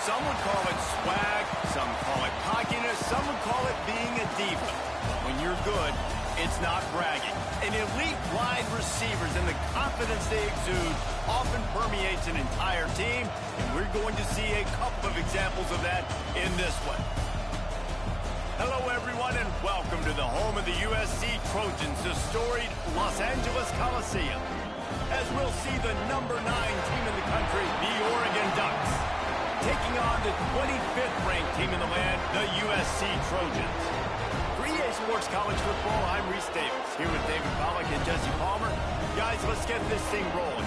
Some would call it swag, some call it cockiness, some would call it being a diva. But when you're good, it's not bragging. An elite wide receivers and the confidence they exude often permeates an entire team, and we're going to see a couple of examples of that in this one. Hello, everyone, and welcome to the home of the USC Trojans, the storied Los Angeles Coliseum, as we'll see the #9 team in the country, the Oregon Ducks, taking on the 25th ranked team in the land, the USC Trojans. For EA Sports College Football, I'm Reese Davis, here with David Pollack and Jesse Palmer. Guys, let's get this thing rolling.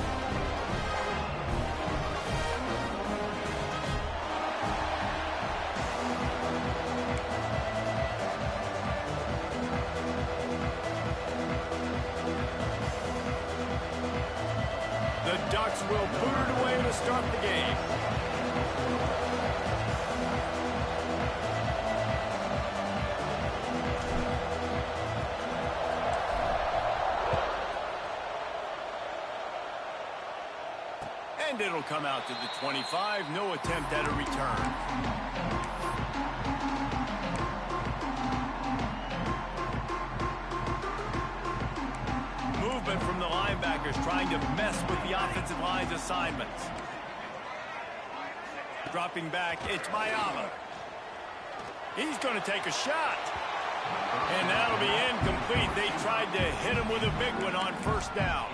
The Ducks will boot it away to start the game. And it'll come out to the 25. No attempt at a return. Movement from the linebackers trying to mess with the offensive line's assignments. Dropping back, it's Ncaa. He's going to take a shot. And that'll be incomplete. They tried to hit him with a big one on first down.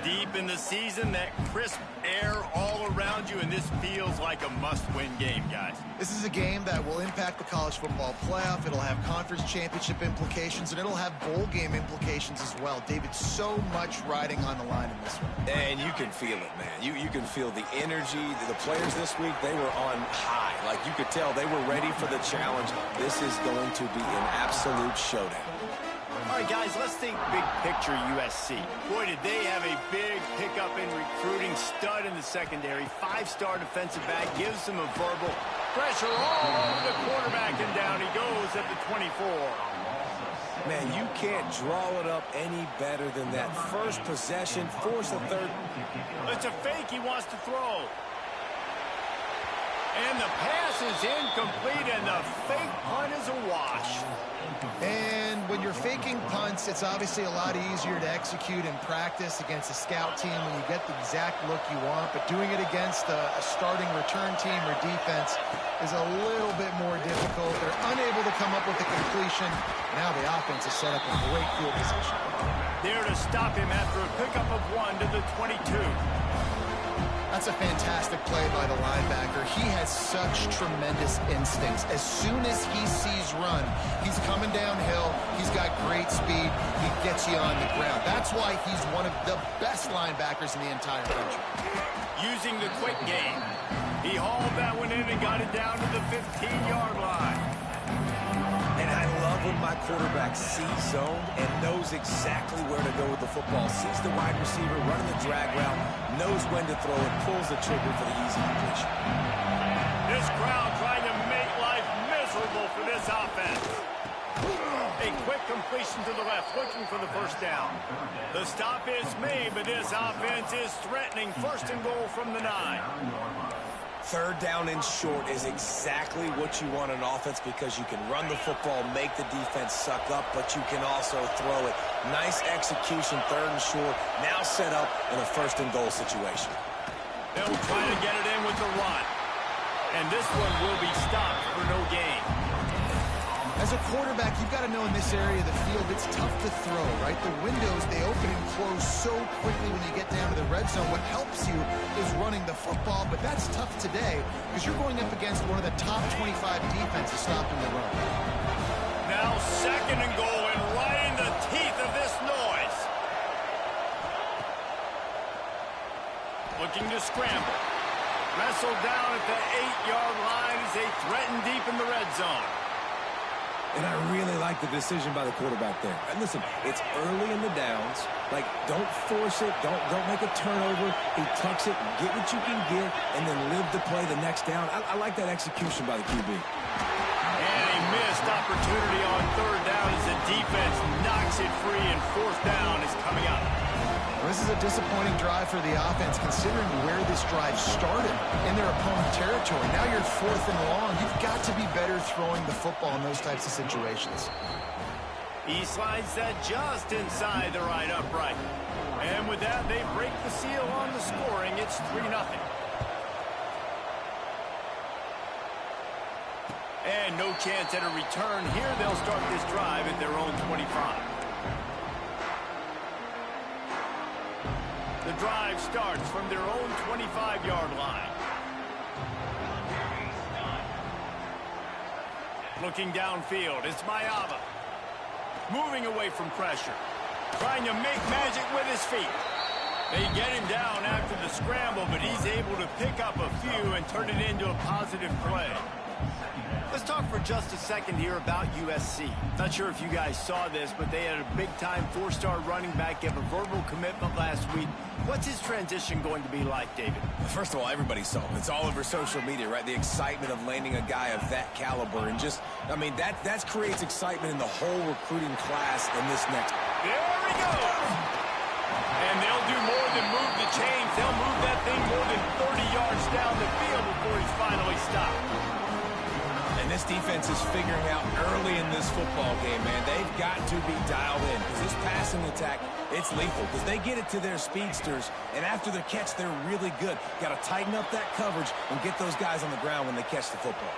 Deep in the season, that crisp air all around you, and this feels like a must-win game, guys. This is a game that will impact the college football playoff. It'll have conference championship implications, and it'll have bowl game implications as well. David, so much riding on the line in this one. And you can feel it, man. You can feel the energy. The players this week, they were on high. Like, you could tell they were ready for the challenge. This is going to be an absolute showdown. All right, guys, let's think big picture USC. Boy, did they have a big pickup in recruiting. Stud in the secondary. 5-star defensive back. Gives them a verbal pressure all over the quarterback, and down he goes at the 24. Man, you can't draw it up any better than that. First possession, force a third. It's a fake he wants to throw. And the pass is incomplete, and the fake punt is a wash. And when you're faking punts, it's obviously a lot easier to execute in practice against a scout team when you get the exact look you want. But doing it against a starting return team or defense is a little bit more difficult. They're unable to come up with a completion. Now the offense is set up in great field position. There to stop him after a pickup of 1 to the 22. That's a fantastic play by the linebacker. He has such tremendous instincts. As soon as he sees run, he's coming downhill. He's got great speed. He gets you on the ground. That's why he's one of the best linebackers in the entire country. Using the quick game. He hauled that one in and got it down to the 15-yard line. And I love when my quarterback sees zone and knows exactly where to go with the football. Sees the wide receiver running the drag route, knows when to throw it, pulls the trigger for the easy completion. This crowd trying to make life miserable for this offense. A quick completion to the left, looking for the first down. The stop is made, but this offense is threatening. First and goal from the 9. Third down and short is exactly what you want on offense because you can run the football, make the defense suck up, but you can also throw it. Nice execution, third and short, now set up in a first and goal situation. They'll try to get it in with the run. And this one will be stopped for no gain. As a quarterback, you've got to know in this area of the field, it's tough to throw, right? The windows, they open and close so quickly when you get down to the red zone. What helps you is running the football, but that's tough today because you're going up against one of the top 25 defenses stopping the run. Now second and goal, and right in the teeth of this noise. Looking to scramble. Wrestled down at the 8-yard line as they threaten deep in the red zone. And I really like the decision by the quarterback there. And listen, it's early in the downs. Like, don't force it. Don't make a turnover. He tucks it, get what you can get, and then live to play the next down. I like that execution by the QB. And a missed opportunity on third down as the defense knocks it free, and fourth down is coming up. Well, this is a disappointing drive for the offense, considering where this drive started in their opponent territory. Now you're fourth and long. You've got to be better throwing the football in those types of situations. He slides that just inside the right upright. And with that, they break the seal on the scoring. It's 3-0. And no chance at a return here. They'll start this drive at their own 25. The drive starts from their own 25-yard line. Looking downfield, it's Ncaa. Moving away from pressure. Trying to make magic with his feet. They get him down after the scramble, but he's able to pick up a few and turn it into a positive play. Let's talk for just a second here about USC. Not sure if you guys saw this, but they had a big-time four-star running back give a verbal commitment last week. What's his transition going to be like, David? First of all, everybody saw it. It's all over social media, right? The excitement of landing a guy of that caliber. And just, I mean, that creates excitement in the whole recruiting class in this next. There he goes! And they'll do more than move the chains. They'll move that thing more than 30 yards down the field before he's finally stopped. And this defense is figuring out early in this football game, man. They've got to be dialed in because this passing attack, it's lethal because they get it to their speedsters, and after the catch, they're really good. Got to tighten up that coverage and get those guys on the ground when they catch the football.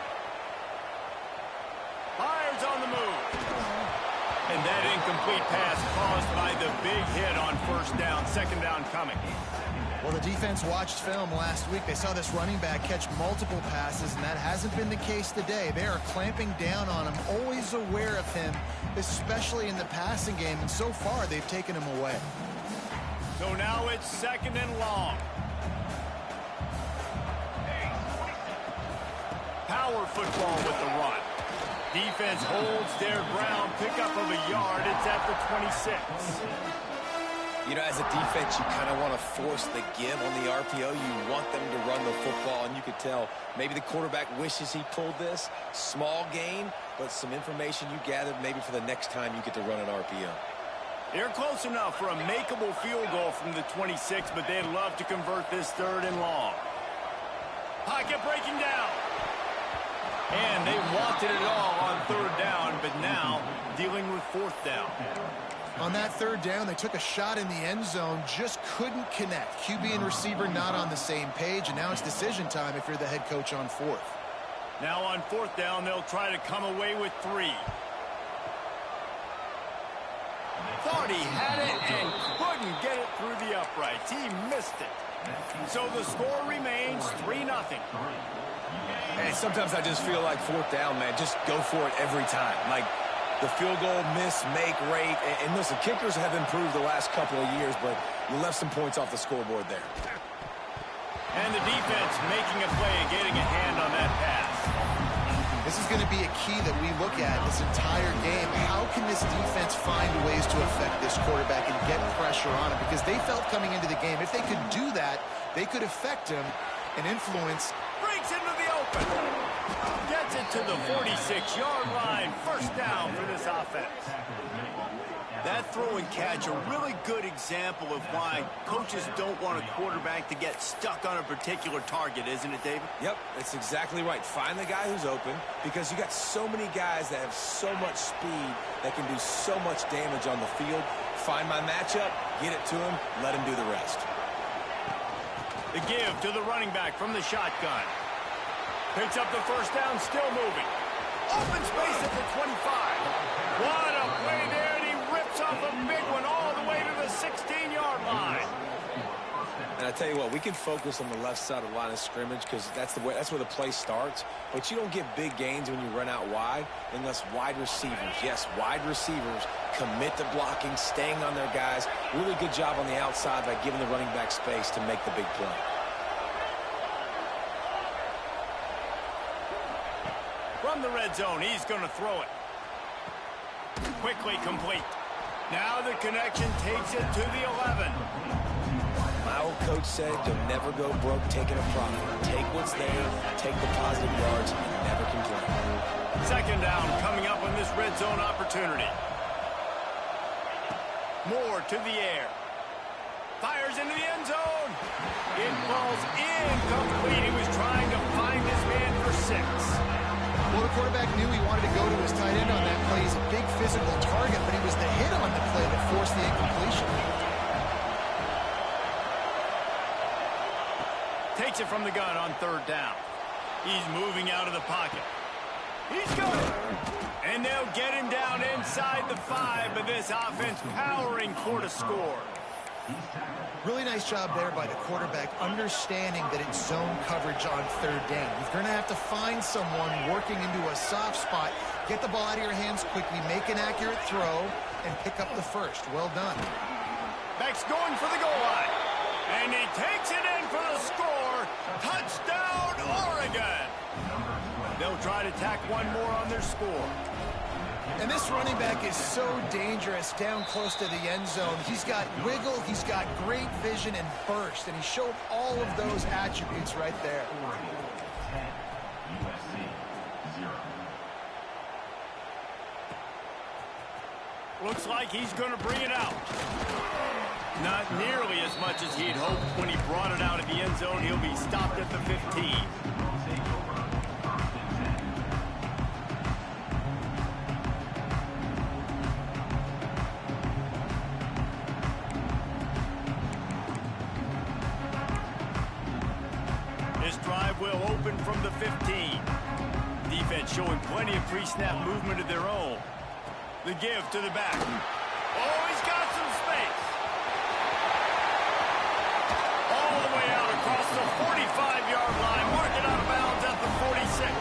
Fires on the move. And that incomplete pass caused by the big hit on first down. Second down coming. Well, the defense watched film last week. They saw this running back catch multiple passes, and that hasn't been the case today. They are clamping down on him, always aware of him, especially in the passing game, and so far they've taken him away. So now it's second and long. Power football with the run. Defense holds their ground, pickup of a yard. It's at the 26. You know, as a defense, you kind of want to force the give on the RPO. You want them to run the football, and you could tell maybe the quarterback wishes he pulled this. Small gain, but some information you gathered maybe for the next time you get to run an RPO. They're close enough for a makeable field goal from the 26, but they'd love to convert this third and long. Pocket breaking down. And they wanted it all on third down, but now dealing with fourth down. On that third down, they took a shot in the end zone, just couldn't connect. QB and receiver not on the same page, and now it's decision time if you're the head coach on fourth. Now on fourth down, they'll try to come away with 3. Thought he had it and couldn't get it through the uprights. He missed it. So the score remains 3-0. Hey, sometimes I just feel like fourth down, man, just go for it every time. Like, the field goal miss, make rate. And listen, kickers have improved the last couple of years, but you left some points off the scoreboard there. And the defense making a play and getting a hand on that pass. This is going to be a key that we look at this entire game. How can this defense find ways to affect this quarterback and get pressure on him? Because they felt coming into the game, if they could do that, they could affect him and influence. Breaks into the open. Gets it to the 46-yard line. First down for this offense. That throw and catch, a really good example of why coaches don't want a quarterback to get stuck on a particular target, isn't it, David? Yep, that's exactly right. Find the guy who's open because you got so many guys that have so much speed that can do so much damage on the field. Find my matchup, get it to him, let him do the rest. The give to the running back from the shotgun. Picks up the first down, still moving. Open space at the 25. What a play there, and he rips off a big one all the way to the 16-yard line. And I tell you what, we can focus on the left side of the line of scrimmage because that's where the play starts. But you don't get big gains when you run out wide unless wide receivers, yes, wide receivers commit to blocking, staying on their guys. Really good job on the outside by giving the running back space to make the big play. From the red zone, he's going to throw it. Quickly complete. Now the connection takes it to the 11. My old coach said you'll never go broke taking a profit. Take what's there, take the positive yards, and never complain. Second down coming up on this red zone opportunity. Moore to the air. Fires into the end zone. It falls incomplete. He was trying to find his man for 6. Well, the quarterback knew he wanted to go to his tight end on that play. He's a big physical target, but it was the hit on the play that forced the incompletion. Takes it from the gun on third down. He's moving out of the pocket. He's going. And they'll get him down inside the 5, but this offense powering for the score. Really nice job there by the quarterback, understanding that it's zone coverage on third down. You're going to have to find someone working into a soft spot, get the ball out of your hands quickly, make an accurate throw, and pick up the first. Well done. Beck's going for the goal line. And he takes it in for the score. Touchdown, Oregon. They'll try to tack one more on their score. And this running back is so dangerous down close to the end zone. He's got wiggle, he's got great vision and burst, and he showed all of those attributes right there. Looks like he's going to bring it out. Not nearly as much as he'd hoped when he brought it out of the end zone. He'll be stopped at the 15. This drive will open from the 15. Defense showing plenty of pre-snap movement of their own. The give to the back. Oh, he's got some space. All the way out across the 45-yard line. Mark it out of bounds at the 46.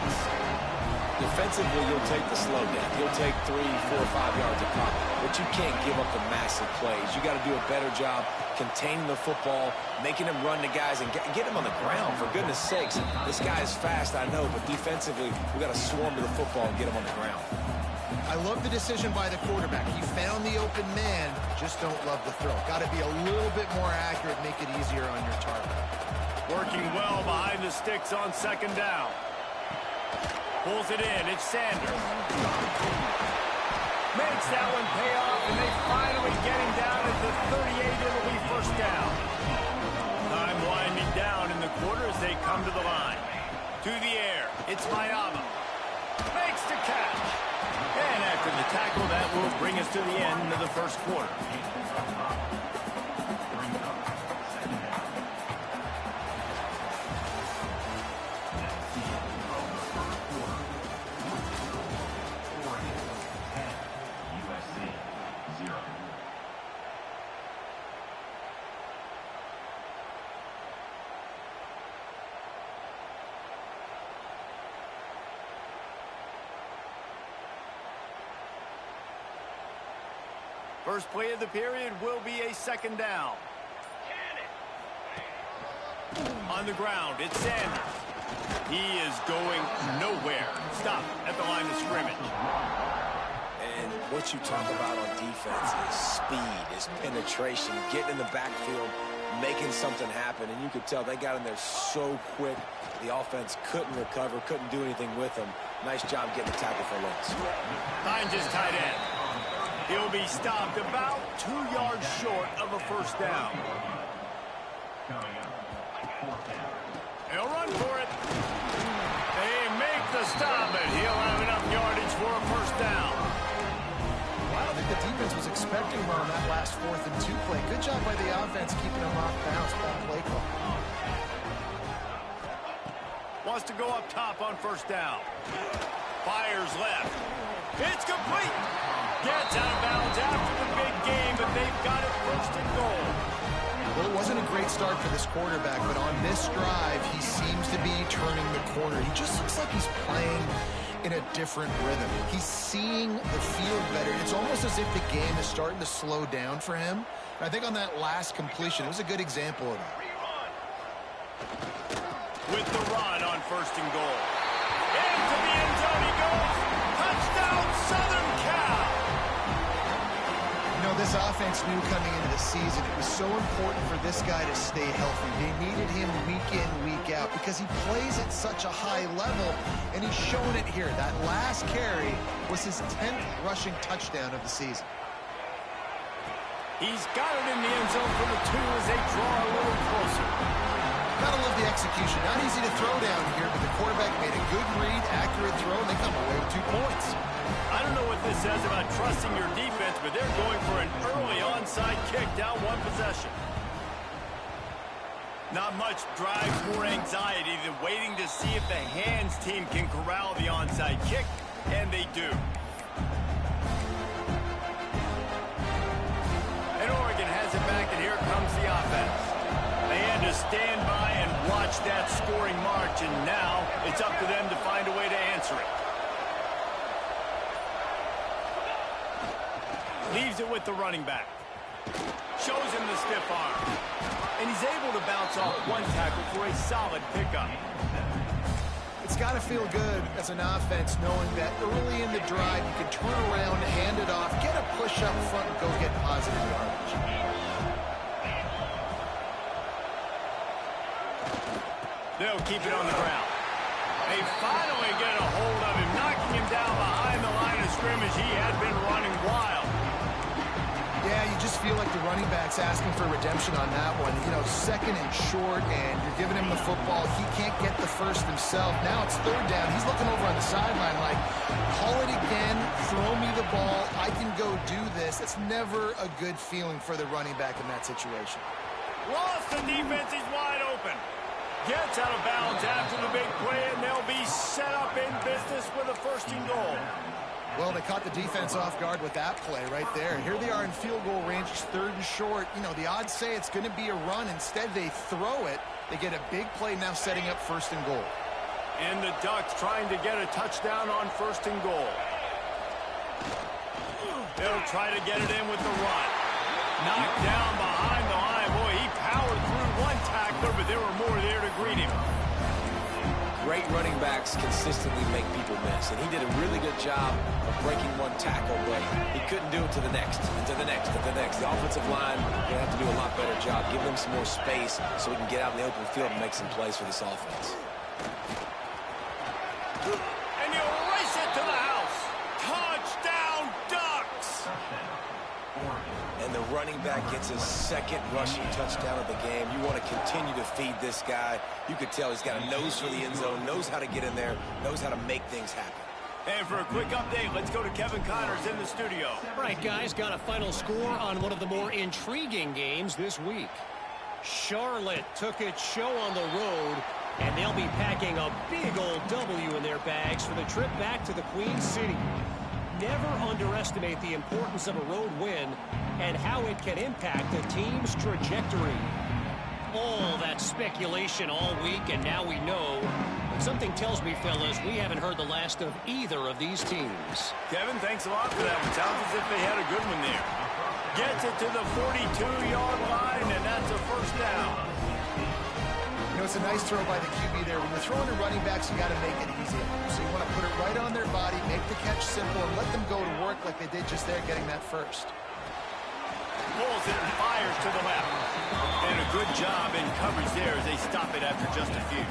Defensively, you'll take the slow down. You'll take 3, 4, 5 yards a pop. But you can't give up the massive plays. You got to do a better job containing the football, making him run the guys, and get him on the ground. For goodness sakes, this guy is fast, I know, but defensively, we got to swarm to the football and get him on the ground. I love the decision by the quarterback. He found the open man, just don't love the throw. Got to be a little bit more accurate, make it easier on your target. Working well behind the sticks on second down. Pulls it in, it's Sanders. Makes that one pay off, and they finally get him down at the 38. It'll be first down. Time winding down in the quarter as they come to the line. To the air, it's Mayama. Makes the catch. And after the tackle, that will bring us to the end of the first quarter. First play of the period will be a second down. On the ground, it's Sanders. He is going nowhere. Stop at the line of scrimmage. And what you talk about on defense is speed, is penetration, getting in the backfield, making something happen. And you could tell they got in there so quick. The offense couldn't recover, couldn't do anything with them. Nice job getting the tackle for loss. Finds his tight end. He'll be stopped about 2 yards short of a first down. He'll run for it. They make the stop, but he'll have enough yardage for a first down. Well, I don't think the defense was expecting him on that last 4th and 2 play. Good job by the offense keeping him off bounds. Bad play call. Wants to go up top on first down. Fires left. It's complete. Gets out of bounds after the big game, but they've got it first and goal. Well, it wasn't a great start for this quarterback, but on this drive, he seems to be turning the corner. He just looks like he's playing in a different rhythm. He's seeing the field better. It's almost as if the game is starting to slow down for him. And I think on that last completion, it was a good example of that. With the run on first and goal. Into the end zone he goes. Touchdown, Southern Cal. You know, this offense knew coming into the season it was so important for this guy to stay healthy. They needed him week in, week out. because he plays at such a high level, and he's shown it here. That last carry was his 10th rushing touchdown of the season. He's got it in the end zone for the 2 as they draw a little closer. Gotta love the execution. Not easy to throw down here, but the quarterback made a good read, accurate throw, and they come away with 2 points. I don't know what this says about trusting your defense, but they're going for an early onside kick down 1 possession. Not much drives more anxiety than waiting to see if the hands team can corral the onside kick, and they do. And Oregon has it back, and here comes the offense. They had to stand by and watch that scoring march, and now it's up to them to find a way to answer it. Leaves it with the running back. Shows him the stiff arm. And he's able to bounce off 1 tackle for a solid pickup. It's got to feel good as an offense knowing that early in the drive you can turn around, hand it off, get a push up front, and go get positive yardage. They'll keep it on the ground. They finally get a hold of him, knocking him down behind the line of scrimmage. He had been running wild. Yeah, you just feel like the running back's asking for redemption on that one. You know, 2nd and short, and you're giving him the football. He can't get the first himself. Now it's 3rd down. He's looking over on the sideline like, call it again, throw me the ball, I can go do this. It's never a good feeling for the running back in that situation. Lost the defense, he's wide open. Gets out of bounds after the big play, and they'll be set up in business with a 1st and goal. Well, they caught the defense off guard with that play right there. Here they are in field goal range, 3rd and short. You know, the odds say it's going to be a run. Instead, they throw it. They get a big play now setting up 1st and goal. And the Ducks trying to get a touchdown on 1st and goal. They'll try to get it in with the run. Knocked down behind the line. Boy, he powered through 1 tackler, but there were more there to greet him. Great running backs consistently make people miss, and he did a really good job of breaking 1 tackle, but he couldn't do it to the next, and to the next, and to the next. The offensive line will have to do a lot better job. Give them some more space so we can get out in the open field and make some plays for this offense. And you race it to the house. Touchdown, Ducks! And the running back gets his 2nd rushing touchdown of the game. You want to continue to feed this guy. You could tell he's got a nose for the end zone, knows how to get in there, knows how to make things happen. And for a quick update, let's go to Kevin Connors in the studio. All right, guys, got a final score on one of the more intriguing games this week. Charlotte took its show on the road, and they'll be packing a big old W in their bags for the trip back to the Queen City. Never underestimate the importance of a road win and how it can impact a team's trajectory. All that speculation all week, and now we know. But something tells me, fellas, we haven't heard the last of either of these teams. Kevin, thanks a lot for that one. Sounds as if they had a good one there. Gets it to the 42-yard line, and that's a 1st down. You know, it's a nice throw by the QB there. When you're throwing to running backs, you got to make it easy. So you want to put it right on their body, make the catch simple, and let them go to work like they did just there, getting that 1st. Pulls it and fires to the left. And a good job in coverage there as they stop it after just a few.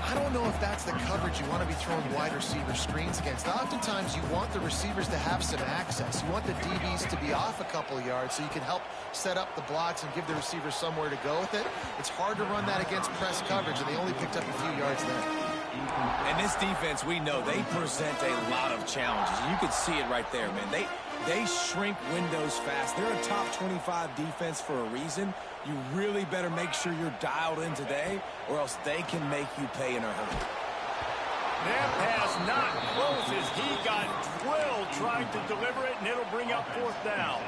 I don't know if that's the coverage you want to be throwing wide receiver screens against. Oftentimes, you want the receivers to have some access. You want the DBs to be off a couple of yards so you can help set up the blocks and give the receivers somewhere to go with it. It's hard to run that against press coverage, and they only picked up a few yards there. And this defense, we know, they present a lot of challenges. You could see it right there, man. They shrink windows fast. They're a top 25 defense for a reason. You really better make sure you're dialed in today, or else they can make you pay in a hurry. That pass not close as he got drilled trying to deliver it, and it'll bring up 4th down.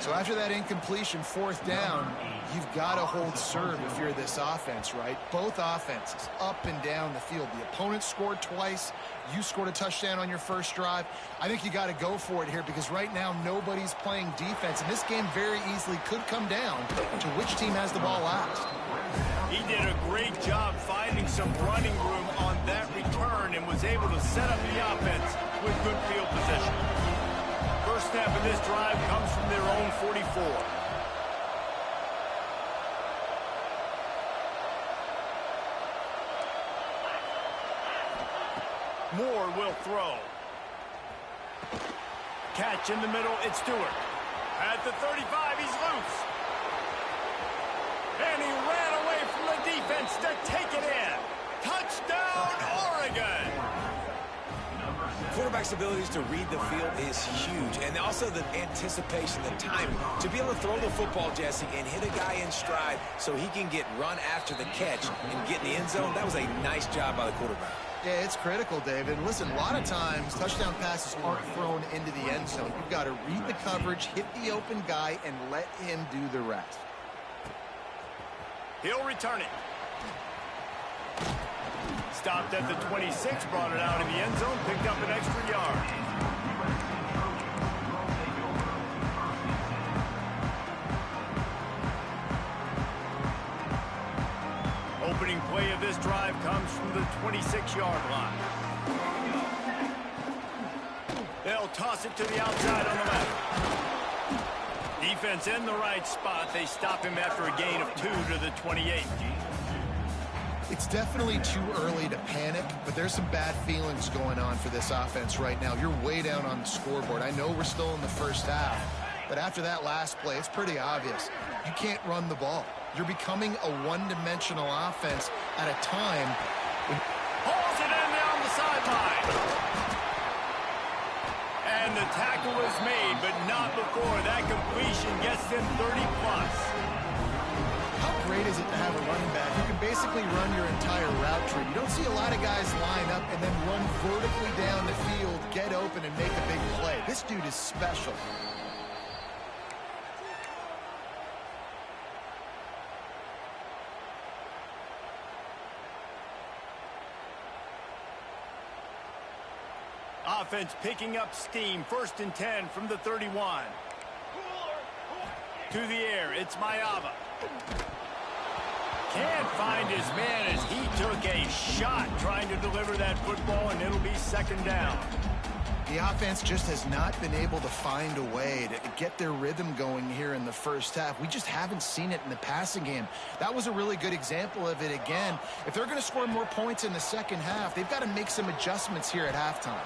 So after that incompletion, 4th down, you've got to hold serve if you're this offense, right? Both offenses up and down the field. The opponent scored twice. You scored a touchdown on your 1st drive. I think you got to go for it here because right now nobody's playing defense, and this game very easily could come down to which team has the ball last. He did a great job finding some running room on that return and was able to set up the offense with good field position. First snap of this drive comes from their own 44. Moore will throw. Catch in the middle, it's Stewart. At the 35, he's loose. And he ran away from the defense to take it in. Touchdown, Oregon! Quarterback's abilities to read the field is huge, and also the anticipation, the timing. To be able to throw the football, Jesse, and hit a guy in stride so he can get run after the catch and get in the end zone, that was a nice job by the quarterback. Yeah, it's critical, David. Listen, a lot of times touchdown passes aren't thrown into the end zone. You've got to read the coverage, hit the open guy, and let him do the rest. He'll return it. Stopped at the 26, brought it out in the end zone, picked up an extra yard. Opening play of this drive comes from the 26-yard line. They'll toss it to the outside on the left. Defense in the right spot. They stop him after a gain of 2 to the 28. It's definitely too early to panic, but there's some bad feelings going on for this offense right now. You're way down on the scoreboard. I know we're still in the first half, but after that last play, it's pretty obvious. You can't run the ball. You're becoming a one-dimensional offense at a time. Hauls it in down the sideline. And the tackle is made, but not before that completion gets them 30-plus. How great is it to have a running back who can basically run your entire route tree? You don't see a lot of guys line up and then run vertically down the field, get open, and make a big play. This dude is special. Offense picking up steam. 1st and 10 from the 31. To the air, it's Mayava. Can't find his man as he took a shot trying to deliver that football, and it'll be 2nd down. The offense just has not been able to find a way to get their rhythm going here in the first half. We just haven't seen it in the passing game. That was a really good example of it again. If they're going to score more points in the second half, they've got to make some adjustments here at halftime.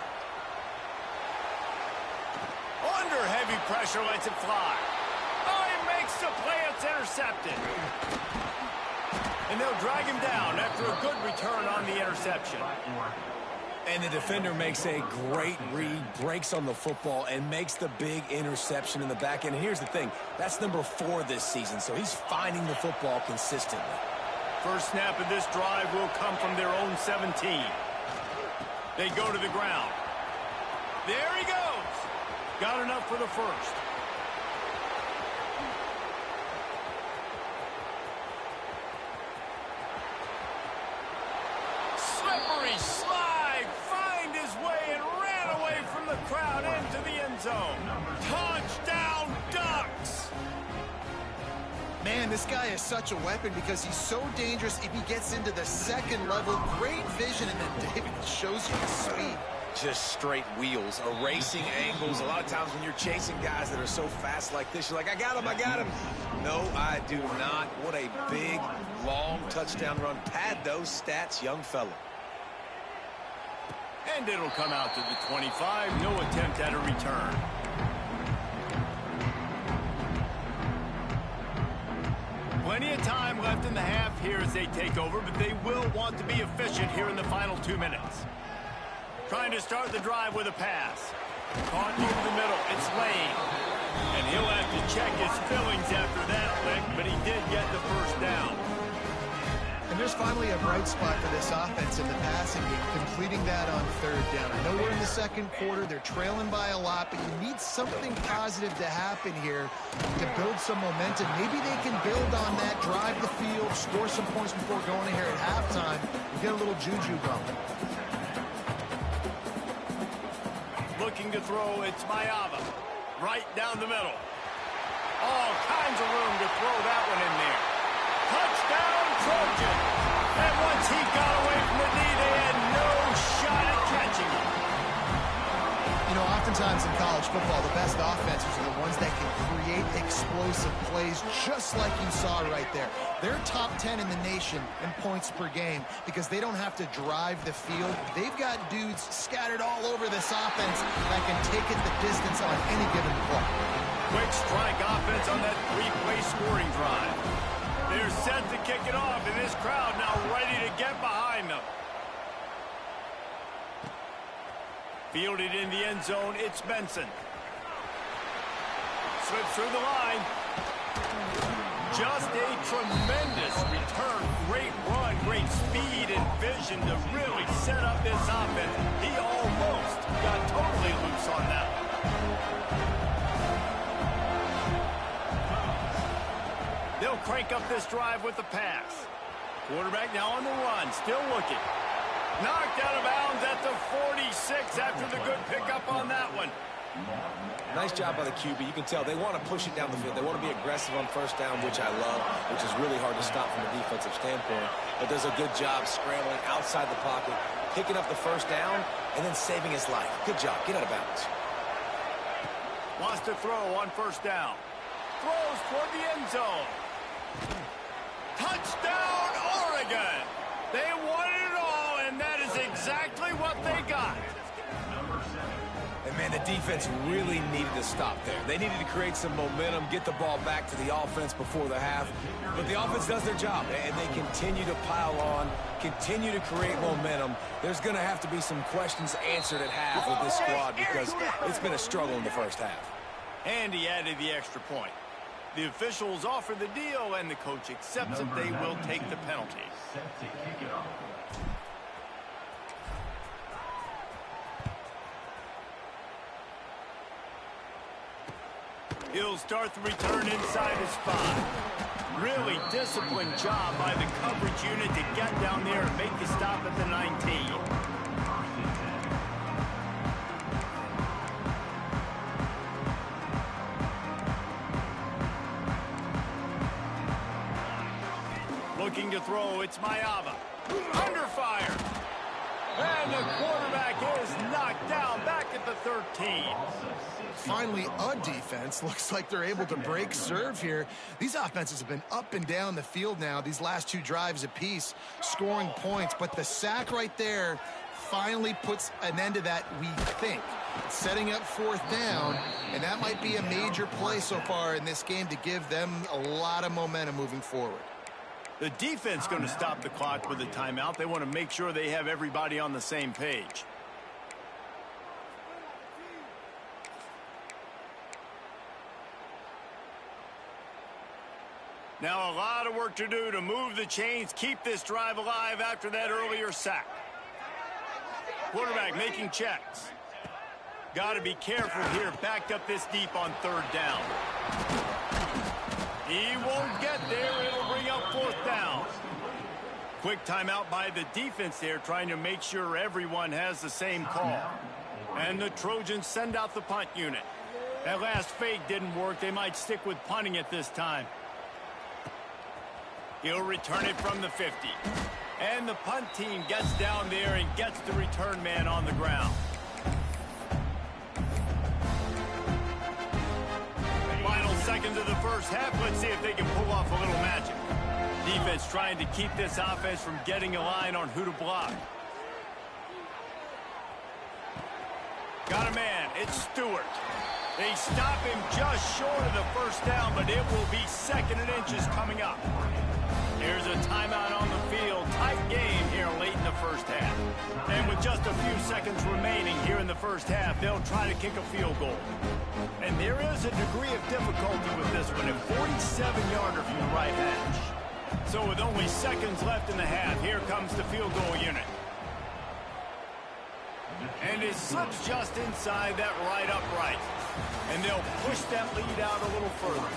Under heavy pressure, lets it fly. Oh, he makes the play. It's intercepted. And they'll drag him down after a good return on the interception. And the defender makes a great read, breaks on the football, and makes the big interception in the back end. And here's the thing, that's number 4 this season, so he's finding the football consistently. First snap of this drive will come from their own 17. They go to the ground. There he goes. Got enough for the first. Slippery slide, find his way and ran away from the crowd into the end zone. Touchdown, Ducks! Man, this guy is such a weapon because he's so dangerous if he gets into the second level. Great vision, and then David shows you his speed. Just straight wheels, erasing angles. A lot of times when you're chasing guys that are so fast like this, you're like, I got him, I got him. No, I do not. What a big, long touchdown run. Pad those stats, young fella. And it'll come out to the 25. No attempt at a return. Plenty of time left in the half here as they take over, but they will want to be efficient here in the final 2 minutes. Trying to start the drive with a pass. Caught near the middle. It's Lane. And he'll have to check his fillings after that lick, but he did get the first down. And there's finally a bright spot for this offense in the passing game, completing that on 3rd down. I know we're in the second quarter. They're trailing by a lot, but you need something positive to happen here to build some momentum. Maybe they can build on that, drive the field, score some points before going in here at halftime, and get a little juju going. Looking to throw, it's Mayava. Right down the middle. All kinds of room to throw that one in there. Touchdown, Trojan. And once he got away from the knee, they had no shot at catching him. You know, oftentimes times in college football, the best offenses are the ones that can create explosive plays, just like you saw right there. They're top 10 in the nation in points per game because they don't have to drive the field. They've got dudes scattered all over this offense that can take it the distance on any given play. Quick strike offense on that three-play scoring drive. They're set to kick it off, and this crowd now ready to get behind them. Fielded in the end zone, it's Benson. Slips through the line. Just a tremendous return. Great run, great speed and vision to really set up this offense. He almost got totally loose on that one. They'll crank up this drive with the pass. Quarterback now on the run, still looking. Knocked out of bounds at the 46 after the good pickup on that one. Nice job by the QB. You can tell they want to push it down the field. They want to be aggressive on first down, which I love, which is really hard to stop from a defensive standpoint. But does a good job scrambling outside the pocket, picking up the first down, and then saving his life. Good job. Get out of bounds. Wants to throw on first down. Throws toward the end zone. Touchdown, Oregon! They won it all, and that is exactly what they got. And, man, the defense really needed to stop there. They needed to create some momentum, get the ball back to the offense before the half. But the offense does their job, and they continue to pile on, continue to create momentum. There's going to have to be some questions answered at half with this squad because it's been a struggle in the first half. And he added the extra point. The officials offer the deal, and the coach accepts that they will take the penalty. He'll start the return inside his 5. Really disciplined job by the coverage unit to get down there and make the stop at the 19. Looking to throw, it's Mayava. Under fire. And the quarterback is knocked down back at the 13. Finally, a defense. Looks like they're able to break serve here. These offenses have been up and down the field now, these last 2 drives apiece, scoring points. But the sack right there finally puts an end to that, we think. Setting up 4th down, and that might be a major play so far in this game to give them a lot of momentum moving forward. The defense going to stop the clock with a timeout. They want to make sure they have everybody on the same page. Now a lot of work to do to move the chains, keep this drive alive after that earlier sack. Quarterback making checks. Got to be careful here, backed up this deep on 3rd down. He won't get there. It'll bring up 4th down. Quick timeout by the defense there, trying to make sure everyone has the same call. And the Trojans send out the punt unit. That last fake didn't work. They might stick with punting it this time. He'll return it from the 50. And the punt team gets down there and gets the return man on the ground. Final seconds of the first half. Let's see if they can pull off a little magic. Defense trying to keep this offense from getting a line on who to block. Got a man. It's Stewart. They stop him just short of the first down, but it will be 2nd and inches coming up. Here's a timeout on the field. Tight game here late in the first half. And with just a few seconds remaining here in the first half, they'll try to kick a field goal. And there is a degree of difficulty with this one. A 47-yarder from the right hash. So with only seconds left in the half, here comes the field goal unit. And it slips just inside that right upright. And they'll push that lead out a little further.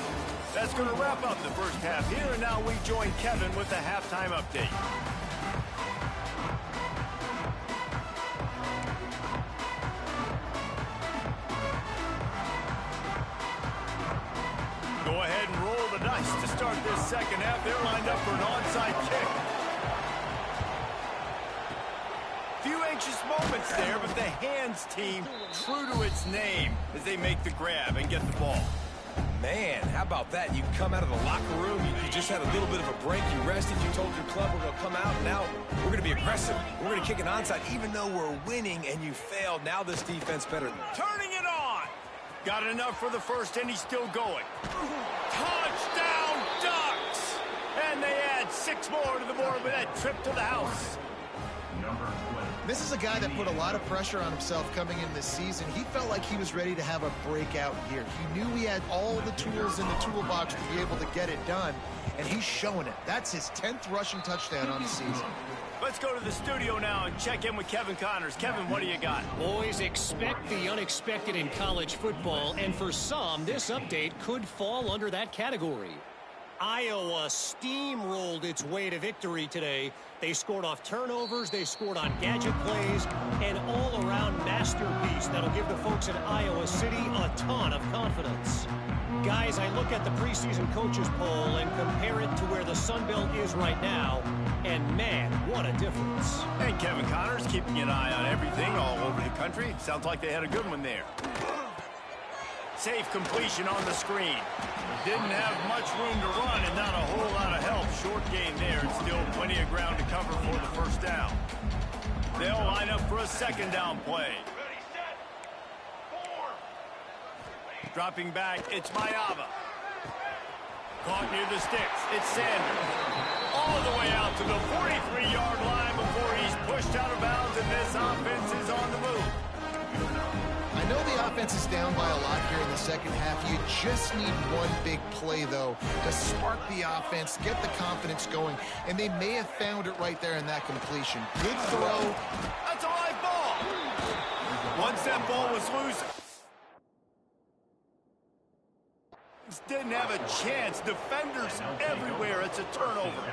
That's going to wrap up the first half here, and now we join Kevin with the halftime update. Go ahead and roll the dice to start this second half. They're lined up for an onside kick. Few anxious moments there, but the hands team true to its name as they make the grab and get the ball. Man, how about that? You come out of the locker room, you just had a little bit of a break, you rested, you told your club we're going to come out, and now we're going to be aggressive. We're going to kick an onside, even though we're winning and you failed. Now this defense better than that. Turning it on. Got enough for the first, and he's still going. Touchdown, Ducks! And they add 6 more to the board with that trip to the house. This is a guy that put a lot of pressure on himself coming in this season. He felt like he was ready to have a breakout year. He knew he had all the tools in the toolbox to be able to get it done, and he's showing it. That's his 10th rushing touchdown on the season. Let's go to the studio now and check in with Kevin Connors. Kevin, what do you got? Boys, expect the unexpected in college football, and for some, this update could fall under that category. Iowa steamrolled its way to victory today. They scored off turnovers, they scored on gadget plays, an all-around masterpiece that'll give the folks in Iowa City a ton of confidence. Guys, I look at the preseason coaches poll and compare it to where the Sun Belt is right now, and man, what a difference. And Kevin Connors keeping an eye on everything all over the country. Sounds like they had a good one there. Safe completion on the screen. Didn't have much room to run and not a whole lot of help. Short gain there and still plenty of ground to cover for the first down. They'll line up for a second down play. Dropping back, it's Mayava. Caught near the sticks, it's Sanders. All the way out to the 43-yard line before he's pushed out of bounds, and this offense is on the move. I know the offense is down by a lot here in the second half. You just need one big play, though, to spark the offense, get the confidence going, and they may have found it right there in that completion. Good throw. That's a live ball. Once that ball was loose, didn't have a chance. Defenders everywhere. It's a turnover.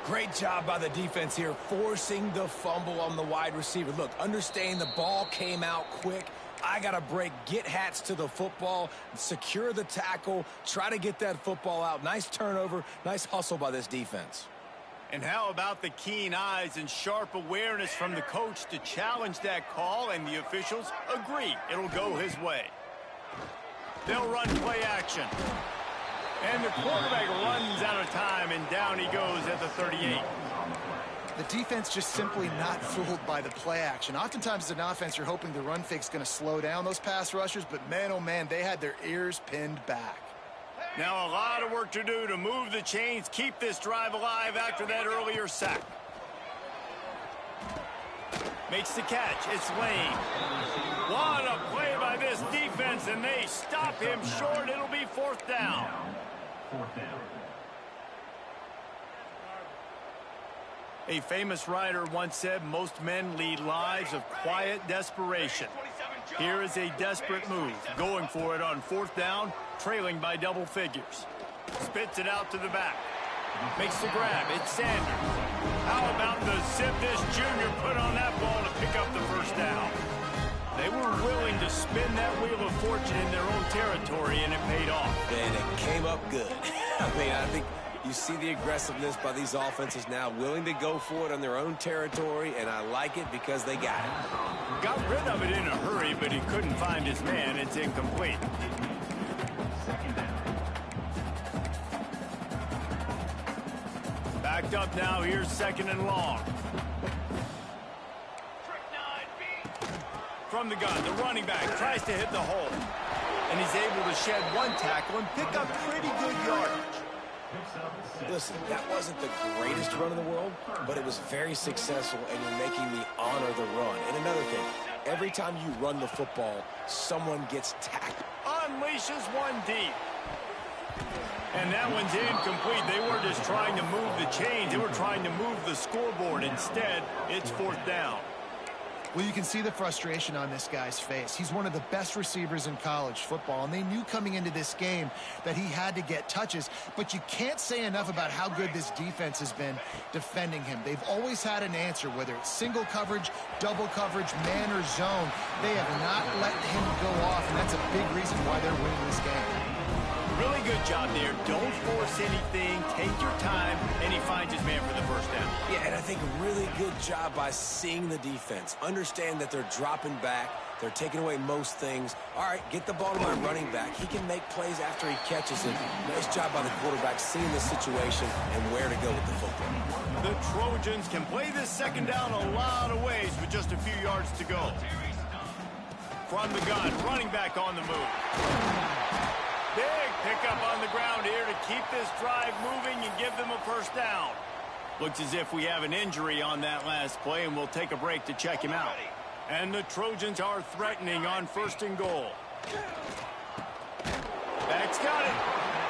Great job by the defense here, forcing the fumble on the wide receiver. Look, understanding the ball came out quick. I got to break, get hats to the football, secure the tackle, try to get that football out. Nice turnover, nice hustle by this defense. And how about the keen eyes and sharp awareness from the coach to challenge that call, and the officials agree it'll go his way. They'll run play action. And the quarterback runs out of time, and down he goes at the 38. The defense just simply not fooled by the play action. Oftentimes as an offense, you're hoping the run fake's going to slow down those pass rushers, but man, oh man, they had their ears pinned back. Now a lot of work to do to move the chains, keep this drive alive after that earlier sack. Makes the catch. It's Lane. What a play by this defense, and they stop him short. It'll be fourth down. A famous writer once said, most men lead lives of quiet desperation. Here is a desperate move, going for it on fourth down, trailing by double figures. Spits it out to the back. Makes the grab. It's Sanders. How about the zip this junior put on that ball to pick up the first down? They were willing to spin that wheel of fortune in their own territory, and it paid off. And it came up good. I think you see the aggressiveness by these offenses now, willing to go for it on their own territory, and I like it because they got it. Got rid of it in a hurry, but he couldn't find his man. It's incomplete. Backed up now. Here's second and long. From the gun, the running back tries to hit the hole. And he's able to shed one tackle and pick up pretty good yardage. Listen, that wasn't the greatest run in the world, but it was very successful, and you're making me honor the run. And another thing, every time you run the football, someone gets tackled. Unleashes one deep. And that one's incomplete. They weren't just trying to move the chains. They were trying to move the scoreboard. Instead, it's fourth down. Well, you can see the frustration on this guy's face. He's one of the best receivers in college football, and they knew coming into this game that he had to get touches, but you can't say enough about how good this defense has been defending him. They've always had an answer, whether it's single coverage, double coverage, man or zone. They have not let him go off, and that's a big reason why they're winning this game. Really good job there. Don't force anything. Take your time, and he finds his man for the first down. Yeah, and I think take a really good job by seeing the defense. Understand that they're dropping back. They're taking away most things. All right, get the ball to my running back. He can make plays after he catches it. Nice job by the quarterback seeing the situation and where to go with the football. The Trojans can play this second down a lot of ways with just a few yards to go. From the gun, running back on the move. Big pickup on the ground here to keep this drive moving and give them a first down. Looks as if we have an injury on that last play, and we'll take a break to check him out. And the Trojans are threatening on 1st and goal. Back's got it.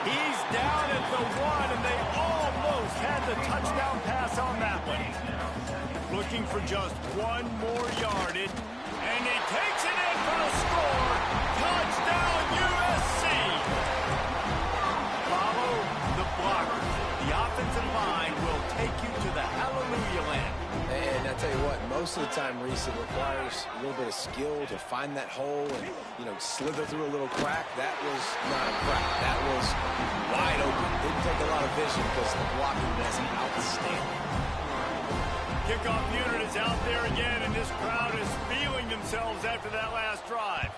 He's down at the 1, and they almost had the touchdown pass on that one. Looking for just one more yardage, and he takes it in for the score. Touchdown, USC! Follow the blockers. The offensive line will take you to the hallelujah land. And I tell you what, most of the time, Reese, it requires a little bit of skill to find that hole and, slither through a little crack. That was not a crack. That was wide open. Didn't take a lot of vision because the blocking was outstanding. Kickoff unit is out there again, and this crowd is feeling themselves after that last drive.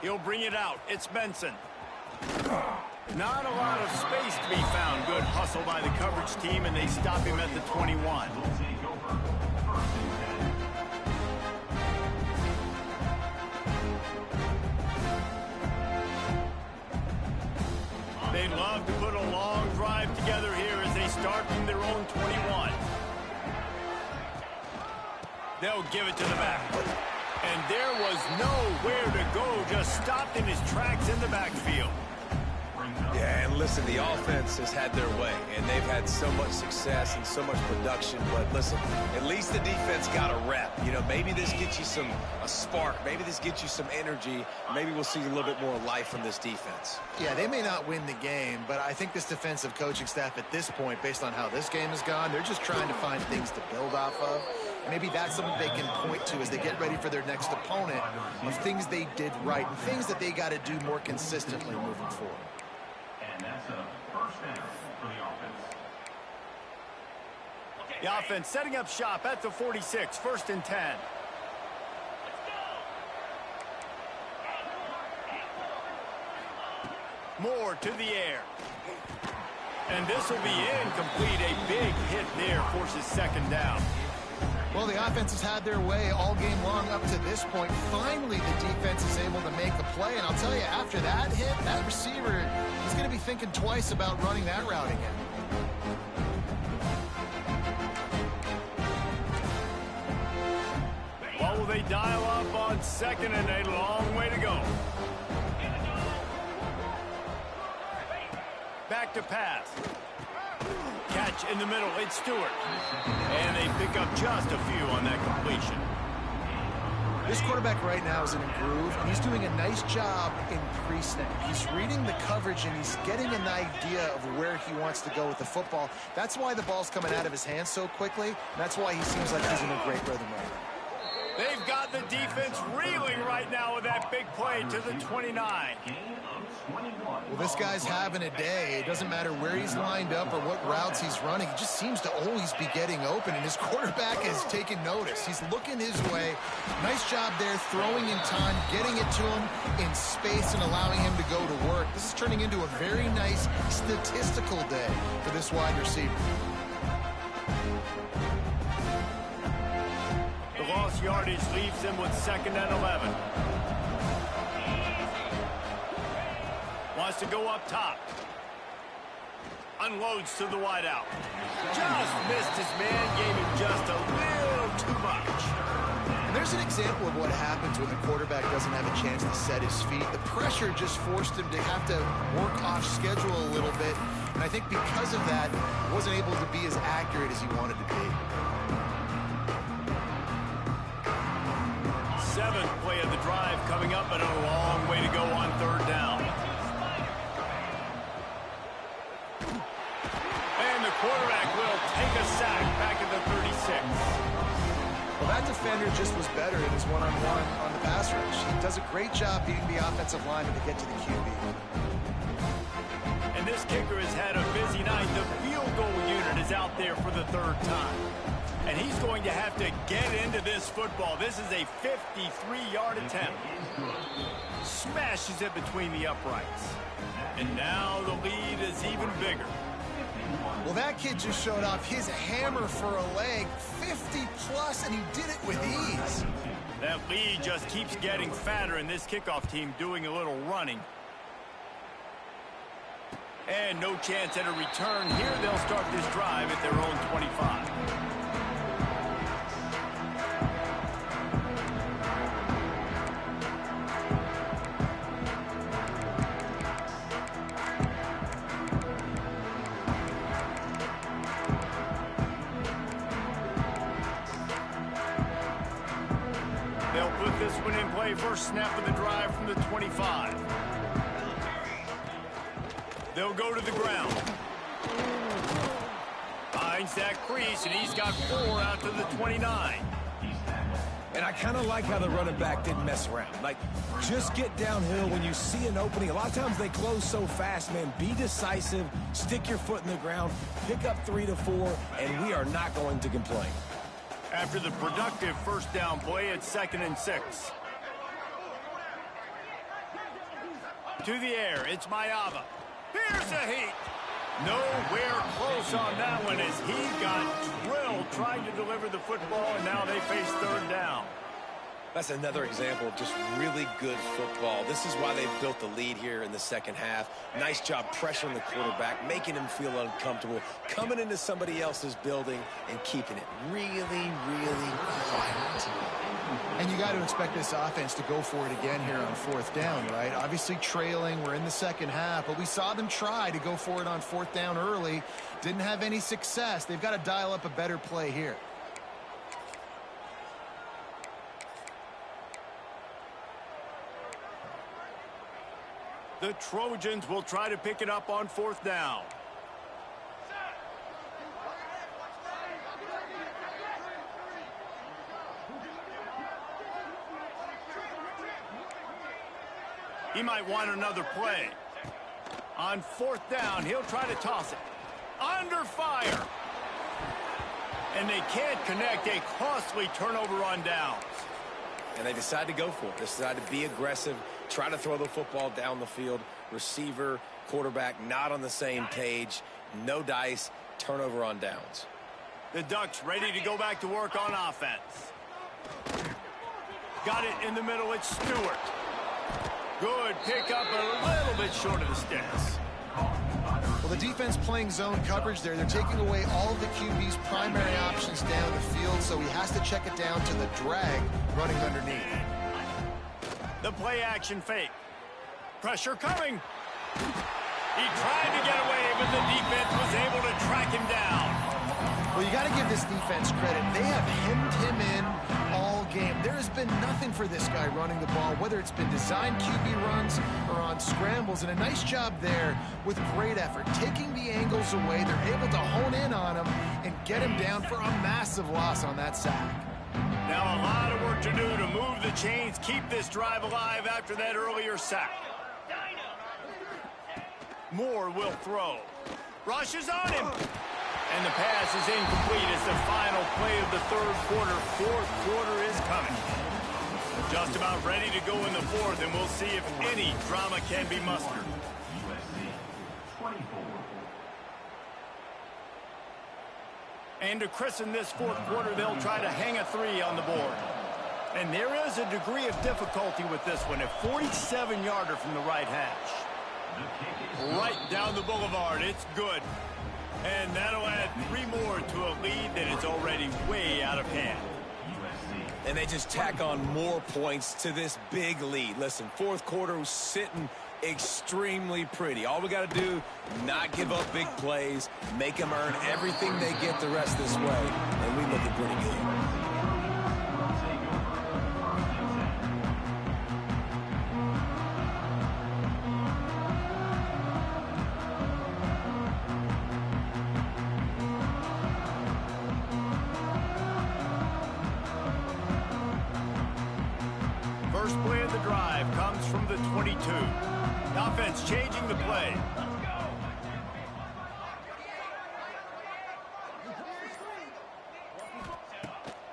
He'll bring it out. It's Benson. Not a lot of space to be found. Good hustle by the coverage team, and they stop him at the 21. They'd love to put a long drive together here as they start from their own 21. They'll give it to the back. And there was nowhere to go, just stopped in his tracks in the backfield. Yeah, and listen, the offense has had their way, and they've had so much success and so much production. But listen, at least the defense got a rep. Maybe this gets you a spark. Maybe this gets you some energy. Maybe we'll see a little bit more life from this defense. Yeah, they may not win the game, but I think this defensive coaching staff at this point, based on how this game has gone, they're just trying to find things to build off of. Maybe that's something they can point to as they get ready for their next opponent of things they did right and things that they got to do more consistently moving forward. And that's a first down for the offense. The offense setting up shop at the 46, 1st and 10. Moore to the air. And this will be incomplete. A big hit there forces 2nd down. Well, the offense has had their way all game long up to this point. Finally, the defense is able to make a play. And I'll tell you, after that hit, that receiver is going to be thinking twice about running that route again. Well, will they dial up on 2nd and a long way to go? Back to pass. Catch in the middle, it's Stewart. And they pick up just a few on that completion. This quarterback right now is in a groove, and he's doing a nice job in pre-snap. He's reading the coverage, and he's getting an idea of where he wants to go with the football. That's why the ball's coming out of his hands so quickly, and that's why he seems like he's in a great rhythm right now. They've got the defense reeling right now with that big play to the 29. Well, this guy's having a day. It doesn't matter where he's lined up or what routes he's running. He just seems to always be getting open, and his quarterback has taken notice. He's looking his way. Nice job there, throwing in time, getting it to him in space and allowing him to go to work. This is turning into a very nice statistical day for this wide receiver. The lost yardage leaves them with 2nd and 11. Wants to go up top. Unloads to the wideout. Just missed his man, gave him just a little too much. And there's an example of what happens when the quarterback doesn't have a chance to set his feet. The pressure just forced him to have to work off schedule a little bit. And I think because of that, he wasn't able to be as accurate as he wanted to be. 7th play of the drive coming up, and a long way to go on 3rd down. And the quarterback will take a sack back at the 36. Well, that defender just was better in his one-on-one on the pass rush. He does a great job beating the offensive lineman to get to the QB. And And this kicker has had a busy night. The field goal unit is out there for the third time. And he's going to have to get into this football. This is a 53-yard attempt. Smashes it between the uprights. And now the lead is even bigger. Well, that kid just showed off his hammer for a leg, 50-plus, and he did it with ease. That lead just keeps getting fatter, and this kickoff team doing a little running. And no chance at a return here. They'll start this drive at their own 25. They'll put this one in play. First snap of the drive from the 25. They'll go to the ground. Finds that crease, and he's got 4 out to the 29. And I kind of like how the running back didn't mess around. Like, just get downhill when you see an opening. A lot of times they close so fast, man. Be decisive, stick your foot in the ground, pick up 3 to 4, and we are not going to complain. After the productive first down play, it's 2nd and 6. To the air, it's Ncaa. Here's a heat. Nowhere close on that one as he got drilled trying to deliver the football, and now they face third down. That's another example of just really good football. This is why they've built the lead here in the second half. Nice job pressuring the quarterback, making him feel uncomfortable, coming into somebody else's building and keeping it really, really quiet. And you got to expect this offense to go for it again here on 4th down, right? Obviously trailing, we're in the second half, but we saw them try to go for it on 4th down early. Didn't have any success. They've got to dial up a better play here. The Trojans will try to pick it up on 4th down. He might want another play. On 4th down, he'll try to toss it. Under fire. And they can't connect. A costly turnover on downs. And they decide to go for it. They decide to be aggressive, try to throw the football down the field. Receiver, quarterback, not on the same page. No dice, turnover on downs. The Ducks ready to go back to work on offense. Got it in the middle, it's Stewart. Good pickup, a little bit short of the sticks. Well, the defense playing zone coverage there. They're taking away all of the QB's primary options down the field, so he has to check it down to the drag running underneath. The play action fake. Pressure coming. He tried to get away, but the defense was able to track him down. Well, you got to give this defense credit. They have hemmed him in all game. There has been nothing for this guy running the ball, whether it's been designed QB runs or on scrambles, and a nice job there with great effort. Taking the angles away, they're able to hone in on him and get him down for a massive loss on that sack. Now a lot of work to do to move the chains, keep this drive alive after that earlier sack. Moore will throw. Rushes on him. And the pass is incomplete as the final play of the third quarter. Fourth quarter is coming. Just about ready to go in the fourth, and we'll see if any drama can be mustered. And to christen this fourth quarter, they'll try to hang a 3 on the board. And there is a degree of difficulty with this one. A 47-yarder from the right hash. Right down the boulevard. It's good. And that'll add 3 more to a lead that is already way out of hand. And they just tack on more points to this big lead. Listen, fourth quarter was sitting extremely pretty. All we got to do, not give up big plays, make them earn everything they get the rest this way, and we looking pretty good. First play of the drive comes from the 22. Offense changing the play.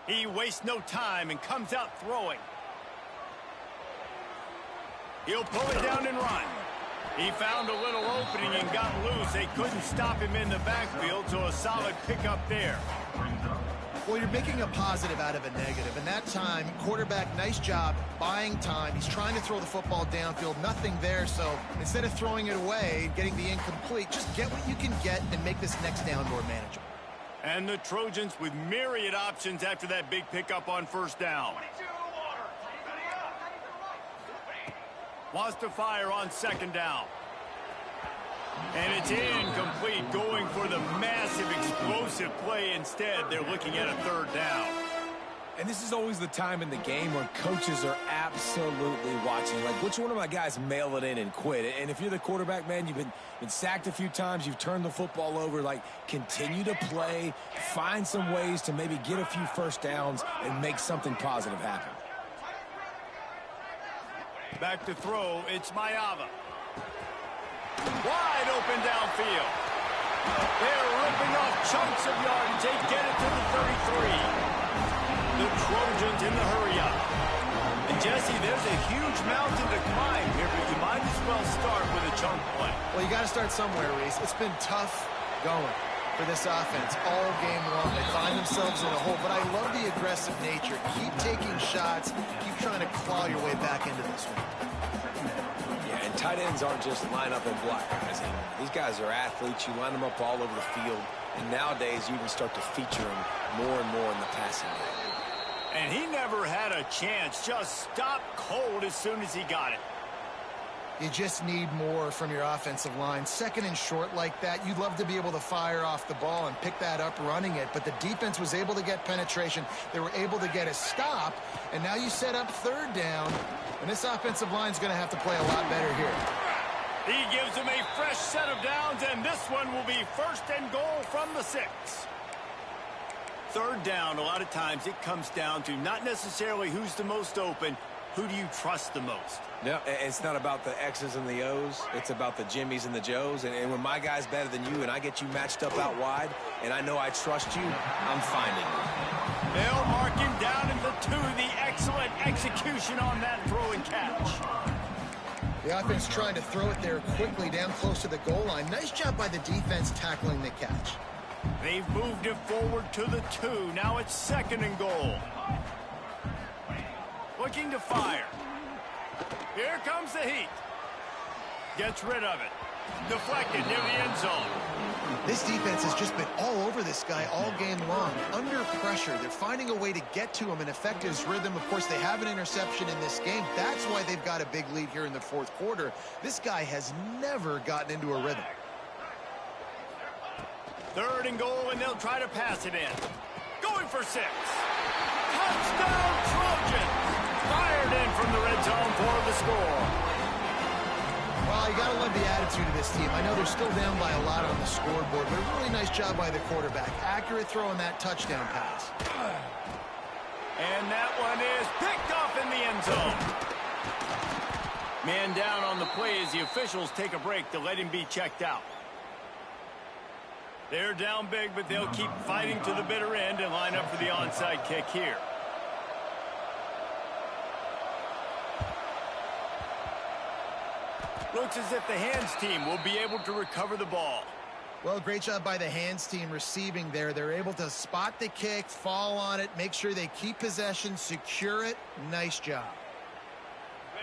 He wastes no time and comes out throwing. He'll pull it down and run. He found a little opening and got loose. They couldn't stop him in the backfield, so a solid pickup there. Well, you're making a positive out of a negative. And that time, quarterback, nice job buying time. He's trying to throw the football downfield. Nothing there, so instead of throwing it away, getting the incomplete, just get what you can get and make this next down more manageable. And the Trojans with myriad options after that big pickup on first down. Wants to fire on second down. And it's incomplete, going for the massive explosive play instead. They're looking at a third down. And this is always the time in the game where coaches are absolutely watching. Like, which one of my guys mail it in and quit? And if you're the quarterback, man, you've been sacked a few times, you've turned the football over, like, continue to play, find some ways to maybe get a few first downs and make something positive happen. Back to throw, it's Ncaa. Wide open downfield. They're ripping off chunks of yardage. They get it to the 33. The Trojans in the hurry-up. And, Jesse, there's a huge mountain to climb here, but you might as well start with a chunk play. Well, you got to start somewhere, Reese. It's been tough going for this offense all game long. They find themselves in a hole, but I love the aggressive nature. Keep taking shots. Keep trying to claw your way back into this one. Yeah, and tight ends aren't just line up and block guys anymore. These guys are athletes. You line them up all over the field, and nowadays you even start to feature them more and more in the passing game. And he never had a chance. Just stopped cold as soon as he got it. You just need more from your offensive line. Second and short like that, you'd love to be able to fire off the ball and pick that up running it, but the defense was able to get penetration. They were able to get a stop, and now you set up third down, and this offensive line is going to have to play a lot better here. He gives them a fresh set of downs, and this one will be first and goal from the 6. Third down, a lot of times it comes down to not necessarily who's the most open, who do you trust the most? No, it's not about the X's and the O's. It's about the Jimmys and the Joes. And when my guy's better than you and I get you matched up out wide and I know I trust you, I'm finding you. They'll mark him down in the 2. The excellent execution on that throw and catch. The offense trying to throw it there quickly down close to the goal line. Nice job by the defense tackling the catch. They've moved it forward to the 2. Now it's second and goal. Looking to fire. Here comes the heat. Gets rid of it. Deflected near the end zone. This defense has just been all over this guy all game long. Under pressure. They're finding a way to get to him and affect his rhythm. Of course, they have an interception in this game. That's why they've got a big lead here in the fourth quarter. This guy has never gotten into a rhythm. Third and goal, and they'll try to pass it in. Going for 6. Touchdown, Trojans! Fired in from the red zone for the score. Well, you got to love the attitude of this team. I know they're still down by a lot on the scoreboard, but a really nice job by the quarterback. Accurate throw on that touchdown pass. And that one is picked off in the end zone. Man down on the play as the officials take a break to let him be checked out. They're down big, but they'll keep fighting to the bitter end and line up for the onside kick here. Looks as if the hands team will be able to recover the ball. Well, great job by the hands team receiving there. They're able to spot the kick, fall on it, make sure they keep possession, secure it. Nice job.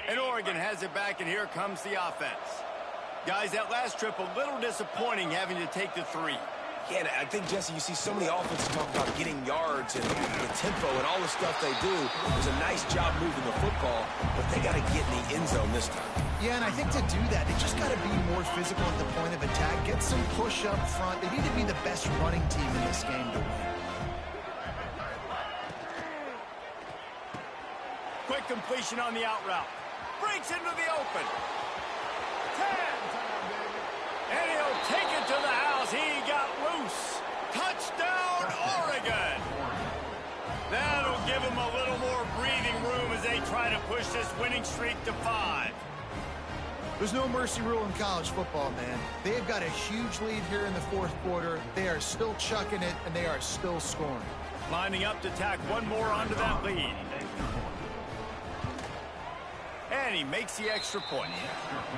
And Oregon has it back, and here comes the offense. Guys, that last trip a little disappointing having to take the 3. Yeah, I think, Jesse, you see so many offenses talk about getting yards and the tempo and all the stuff they do. It was a nice job moving the football, but they got to get in the end zone this time. Yeah, and I think to do that, they just got to be more physical at the point of attack, get some push up front. They need to be the best running team in this game to win. Quick completion on the out route. Breaks into the open. 10. And he'll take it to the house. He got loose. Touchdown, Oregon. That'll give him a little more breathing room as they try to push this winning streak to 5. There's no mercy rule in college football, man. They've got a huge lead here in the fourth quarter. They are still chucking it, and they are still scoring. Lining up to tack one more onto that lead. And he makes the extra point.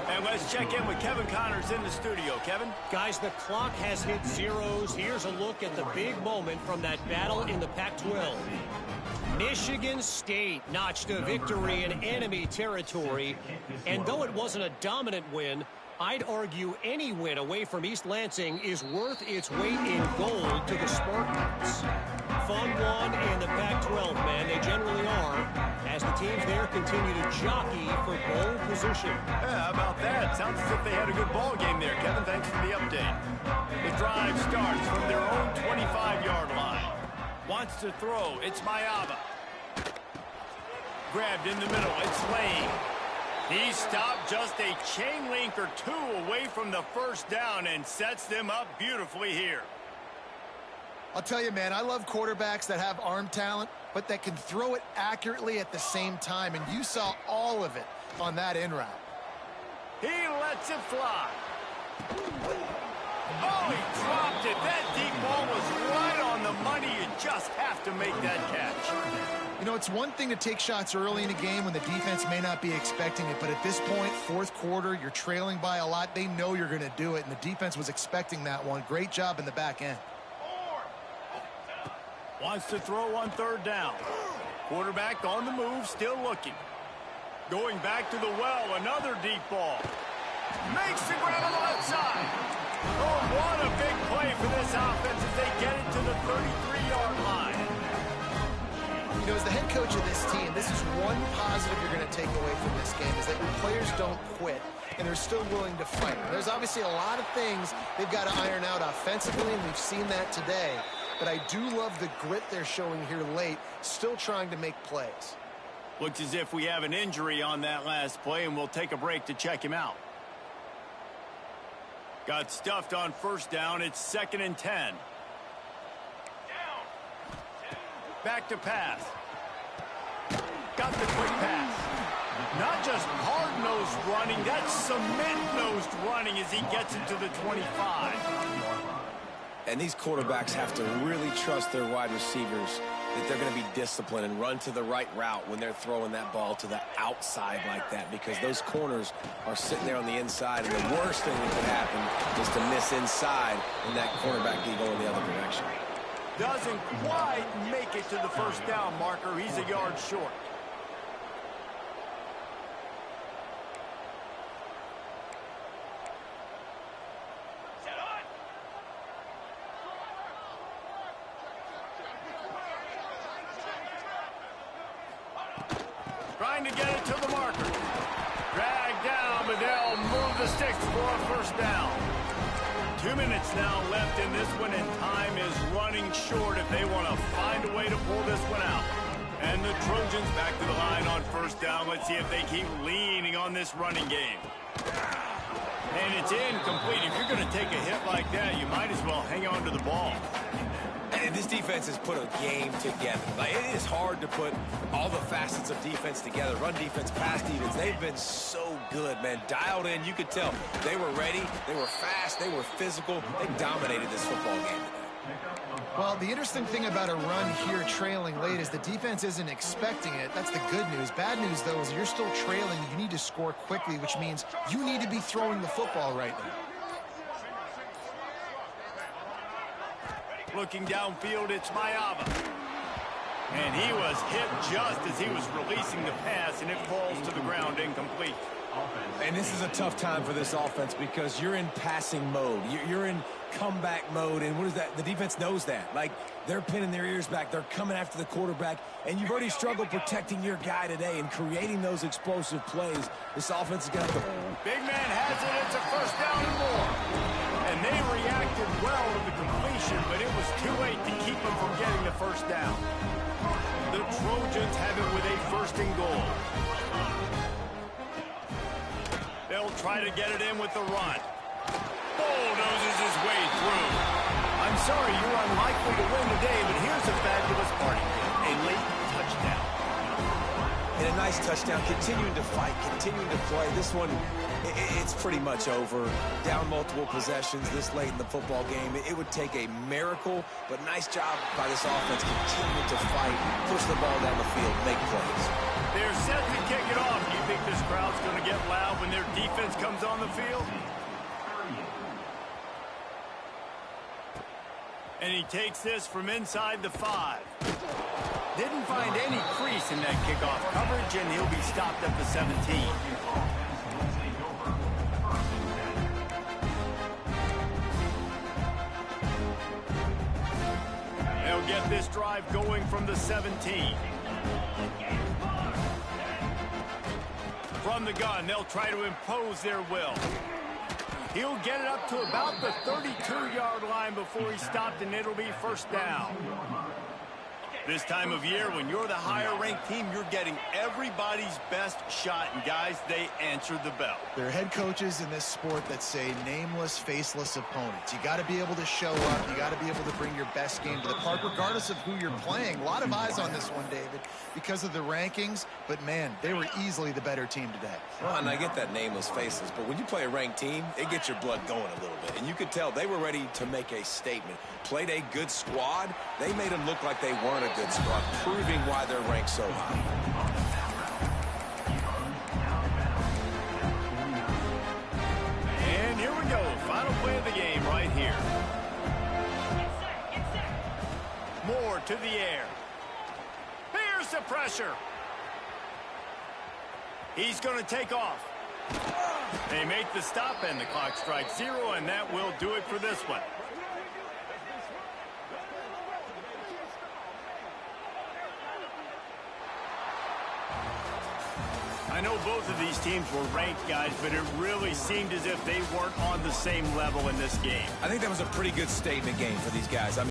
And let's check in with Kevin Connors in the studio. Kevin? Guys, the clock has hit zeros. Here's a look at the big moment from that battle in the Pac-12. Michigan State notched a victory in enemy territory. And though it wasn't a dominant win, I'd argue any win away from East Lansing is worth its weight in gold to the Spartans. Fun one in the Pac-12, man. They generally are, as the teams there continue to jockey for bowl position. Yeah, how about that? Sounds as if they had a good ball game there, Kevin. Thanks for the update. The drive starts from their own 25-yard line. Wants to throw. It's Mayaba. Grabbed in the middle. It's Lane. He stopped just a chain link or two away from the first down and sets them up beautifully here. I'll tell you, man, I love quarterbacks that have arm talent, but that can throw it accurately at the same time, and you saw all of it on that in route. He lets it fly. Oh, he dropped it. That deep ball was right on the money. You just have to make that catch. You know, it's one thing to take shots early in a game when the defense may not be expecting it, but at this point, fourth quarter, you're trailing by a lot. They know you're going to do it, and the defense was expecting that one. Great job in the back end. Wants to throw on third down. Quarterback on the move, still looking. Going back to the well, another deep ball. Makes the grab on the left side. Oh, what a big play for this offense as they get it to the 33-yard line. You know, as the head coach of this team, this is one positive you're going to take away from this game, is that your players don't quit, and they're still willing to fight. There's obviously a lot of things they've got to iron out offensively, and we've seen that today. But I do love the grit they're showing here late, still trying to make plays. Looks as if we have an injury on that last play, and we'll take a break to check him out. Got stuffed on first down. It's 2nd and 10. Back to pass. Got the quick pass. Not just hard-nosed running, that's cement-nosed running as he gets it to the 25. And these quarterbacks have to really trust their wide receivers that they're going to be disciplined and run to the right route when they're throwing that ball to the outside like that, because those corners are sitting there on the inside, and the worst thing that could happen is to miss inside and that cornerback be going the other direction. Doesn't quite make it to the first down marker. He's a yard short. Trying to get it to the marker. Dragged down, but they'll move the sticks for a first down. 2 minutes now left in this one, and time is running short if they want to find a way to pull this one out. And the Trojans back to the line on first down. Let's see if they keep leaning on this running game. And it's incomplete. If you're going to take a hit like that, you might as well hang on to the ball. And this defense has put a game together. Like, it is hard to put all the facets of defense together. Run defense, pass defense. They've been so good, man. Dialed in. You could tell they were ready. They were fast. They were physical. They dominated this football game today. Well, the interesting thing about a run here trailing late is the defense isn't expecting it. That's the good news. Bad news, though, is you're still trailing. You need to score quickly, which means you need to be throwing the football right now. Looking downfield, it's Mayaba. And he was hit just as he was releasing the pass, and it falls to the ground incomplete. And this is a tough time for this offense because you're in passing mode. You're in comeback mode, and what is that? The defense knows that. Like, they're pinning their ears back. They're coming after the quarterback, and you've already struggled protecting your guy today and creating those explosive plays. This offense is going to have to... Big man has it. It's a first down and more. And they reacted well to the completion, but it was too late to keep them from getting the first down. The Trojans have it with a first and goal. They'll try to get it in with the run. Bulldozes his way through. I'm sorry you're unlikely to win today, but here's a fabulous party. A late touchdown. And a nice touchdown, continuing to fight, continuing to play. This one It's pretty much over. Down multiple possessions this late in the football game. It would take a miracle, but nice job by this offense continuing to fight, push the ball down the field, make plays. They're set to kick it off. Do you think this crowd's going to get loud when their defense comes on the field? And he takes this from inside the 5. Didn't find any crease in that kickoff coverage, and he'll be stopped at the 17. They'll get this drive going from the 17. From the gun, they'll try to impose their will. He'll get it up to about the 32-yard line before he's stopped, and it'll be first down. This time of year, when you're the higher-ranked team, you're getting everybody's best shot, and guys, they answer the bell. There are head coaches in this sport that say nameless, faceless opponents. You got to be able to show up. You got to be able to bring your best game to the park, regardless of who you're playing. A lot of eyes on this one, David, because of the rankings. But, man, they were easily the better team today. Well, and I get that nameless, faceless, but when you play a ranked team, it gets your blood going a little bit. And you could tell they were ready to make a statement. Played a good squad. They made them look like they weren't a good squad, proving why they're ranked so high. And here we go. Final play of the game right here. Moore to the air. Here's the pressure. He's going to take off. They make the stop, and the clock strikes 0, and that will do it for this one. I know both of these teams were ranked, guys, but it really seemed as if they weren't on the same level in this game. I think that was a pretty good statement game for these guys.